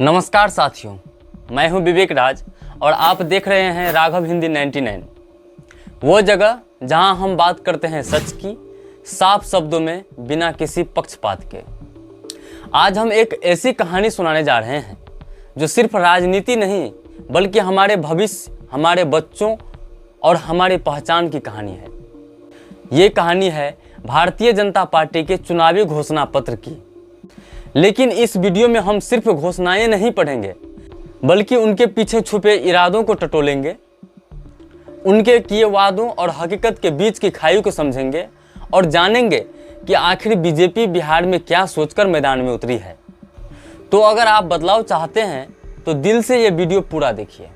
नमस्कार साथियों, मैं हूं विवेक राज और आप देख रहे हैं राघव हिंदी 99। वो जगह जहां हम बात करते हैं सच की, साफ शब्दों में, बिना किसी पक्षपात के। आज हम एक ऐसी कहानी सुनाने जा रहे हैं जो सिर्फ राजनीति नहीं बल्कि हमारे भविष्य, हमारे बच्चों और हमारी पहचान की कहानी है। ये कहानी है भारतीय जनता पार्टी के चुनावी घोषणा पत्र की। लेकिन इस वीडियो में हम सिर्फ घोषणाएं नहीं पढ़ेंगे बल्कि उनके पीछे छुपे इरादों को टटोलेंगे, उनके किए वादों और हकीकत के बीच की खाई को समझेंगे और जानेंगे कि आखिर बीजेपी बिहार में क्या सोचकर मैदान में उतरी है। तो अगर आप बदलाव चाहते हैं तो दिल से ये वीडियो पूरा देखिए।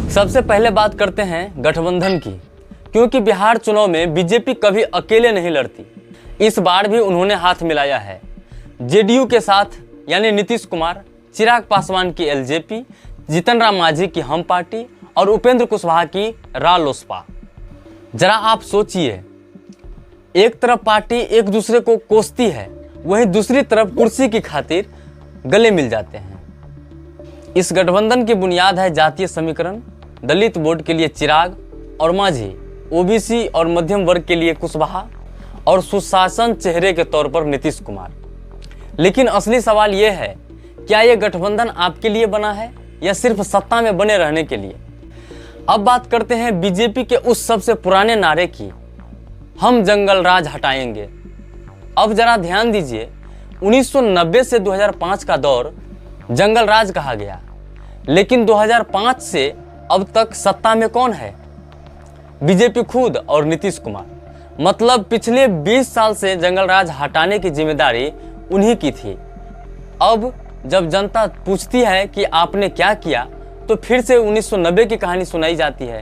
सबसे पहले बात करते हैं गठबंधन की, क्योंकि बिहार चुनाव में बीजेपी कभी अकेले नहीं लड़ती। इस बार भी उन्होंने हाथ मिलाया है जेडीयू के साथ, यानी नीतीश कुमार, चिराग पासवान की एलजेपी, जीतन राम मांझी की हम पार्टी और उपेंद्र कुशवाहा की रालोसपा। जरा आप सोचिए, एक तरफ पार्टी एक दूसरे को कोसती है, वहीं दूसरी तरफ कुर्सी की खातिर गले मिल जाते हैं। इस गठबंधन की बुनियाद है जातीय समीकरण, दलित वोट के लिए चिराग और मांझी, ओबीसी और मध्यम वर्ग के लिए कुशवाहा और सुशासन चेहरे के तौर पर नीतीश कुमार। लेकिन असली सवाल यह है, क्या यह गठबंधन आपके लिए बना है या सिर्फ सत्ता में बने रहने के लिए? अब बात करते हैं बीजेपी के उस सबसे पुराने नारे की, हम जंगल राज हटाएंगे। अब जरा ध्यान दीजिए, 1990 से 2005 का दौर जंगल राज कहा गया, लेकिन 2005 से अब तक सत्ता में कौन है? बीजेपी खुद और नीतीश कुमार। मतलब पिछले 20 साल से जंगल राज हटाने की जिम्मेदारी उन्हीं की थी। अब जब जनता पूछती है कि आपने क्या किया, तो फिर से 1990 की कहानी सुनाई जाती है।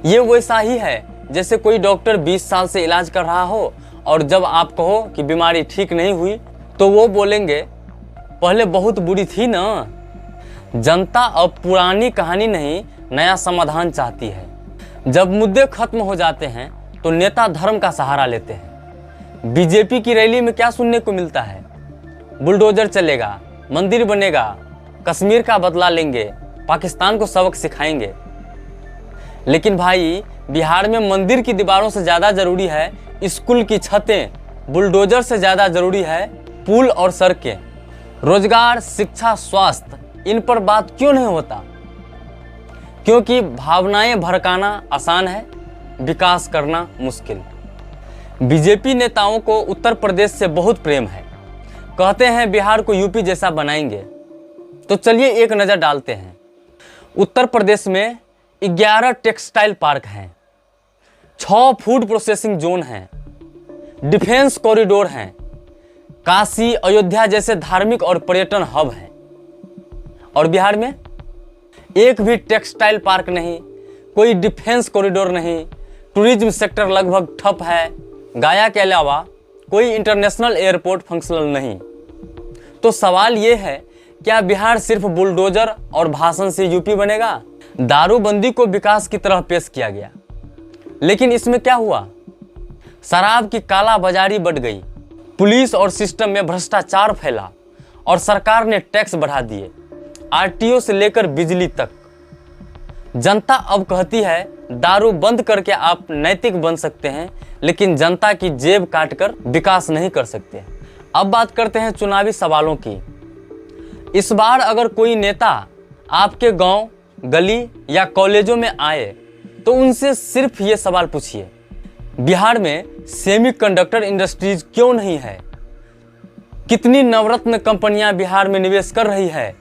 ये वैसा ही है जैसे कोई डॉक्टर 20 साल से इलाज कर रहा हो और जब आप कहो कि बीमारी ठीक नहीं हुई तो वो बोलेंगे पहले बहुत बुरी थी ना। जनता अब पुरानी कहानी नहीं, नया समाधान चाहती है। जब मुद्दे खत्म हो जाते हैं तो नेता धर्म का सहारा लेते हैं। बीजेपी की रैली में क्या सुनने को मिलता है? बुलडोजर चलेगा, मंदिर बनेगा, कश्मीर का बदला लेंगे, पाकिस्तान को सबक सिखाएंगे। लेकिन भाई, बिहार में मंदिर की दीवारों से ज़्यादा जरूरी है स्कूल की छतें, बुलडोजर से ज़्यादा जरूरी है पुल और सड़कें। रोजगार, शिक्षा, स्वास्थ्य, इन पर बात क्यों नहीं होता? क्योंकि भावनाएं भड़काना आसान है, विकास करना मुश्किल। बीजेपी नेताओं को उत्तर प्रदेश से बहुत प्रेम है, कहते हैं बिहार को यूपी जैसा बनाएंगे। तो चलिए एक नज़र डालते हैं। उत्तर प्रदेश में 11 टेक्सटाइल पार्क हैं, 6 फूड प्रोसेसिंग जोन हैं, डिफेंस कॉरिडोर हैं, काशी, अयोध्या जैसे धार्मिक और पर्यटन हब हैं। और बिहार में एक भी टेक्सटाइल पार्क नहीं, कोई डिफेंस कॉरिडोर नहीं, टूरिज्म सेक्टर लगभग ठप है, गया के अलावा कोई इंटरनेशनल एयरपोर्ट फंक्शनल नहीं। तो सवाल ये है, क्या बिहार सिर्फ बुलडोजर और भाषण से यूपी बनेगा? दारूबंदी को विकास की तरह पेश किया गया, लेकिन इसमें क्या हुआ? शराब की काला बाजारी बढ़ गई, पुलिस और सिस्टम में भ्रष्टाचार फैला और सरकार ने टैक्स बढ़ा दिए, आरटीओ से लेकर बिजली तक। जनता अब कहती है दारू बंद करके आप नैतिक बन सकते हैं, लेकिन जनता की जेब काटकर विकास नहीं कर सकते। अब बात करते हैं चुनावी सवालों की। इस बार अगर कोई नेता आपके गांव, गली या कॉलेजों में आए तो उनसे सिर्फ ये सवाल पूछिए, बिहार में सेमीकंडक्टर इंडस्ट्रीज क्यों नहीं है? कितनी नवरत्न कंपनियां बिहार में निवेश कर रही है?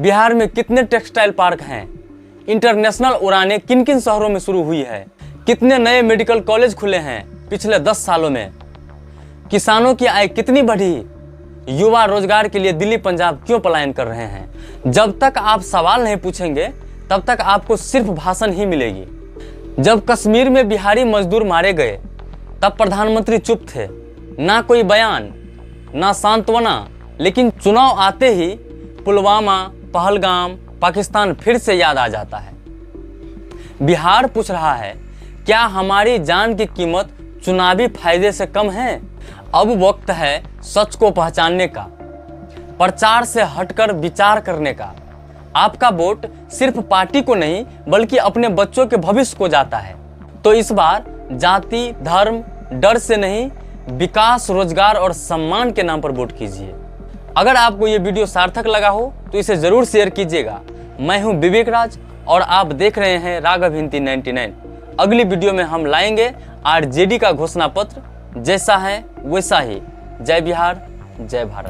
बिहार में कितने टेक्सटाइल पार्क हैं? इंटरनेशनल उड़ानें किन किन शहरों में शुरू हुई है? कितने नए मेडिकल कॉलेज खुले हैं पिछले 10 सालों में? किसानों की आय कितनी बढ़ी? युवा रोजगार के लिए दिल्ली पंजाब क्यों पलायन कर रहे हैं? जब तक आप सवाल नहीं पूछेंगे तब तक आपको सिर्फ भाषण ही मिलेगी। जब कश्मीर में बिहारी मजदूर मारे गए तब प्रधानमंत्री चुप थे, ना कोई बयान, ना सांत्वना। लेकिन चुनाव आते ही पुलवामा, पहलगाम, पाकिस्तान फिर से याद आ जाता है। बिहार पूछ रहा है, क्या हमारी जान की कीमत चुनावी फायदे से कम है? अब वक्त है सच को पहचानने का। प्रचार से हटकर विचार करने का। आपका वोट सिर्फ पार्टी को नहीं बल्कि अपने बच्चों के भविष्य को जाता है। तो इस बार जाति, धर्म, डर से नहीं, विकास, रोजगार और सम्मान के नाम पर वोट कीजिए। अगर आपको ये वीडियो सार्थक लगा हो तो इसे जरूर शेयर कीजिएगा। मैं हूं विवेक राज और आप देख रहे हैं राघव हिंदी 99। अगली वीडियो में हम लाएंगे आरजेडी का घोषणा पत्र, जैसा है वैसा ही। जय बिहार, जय भारत।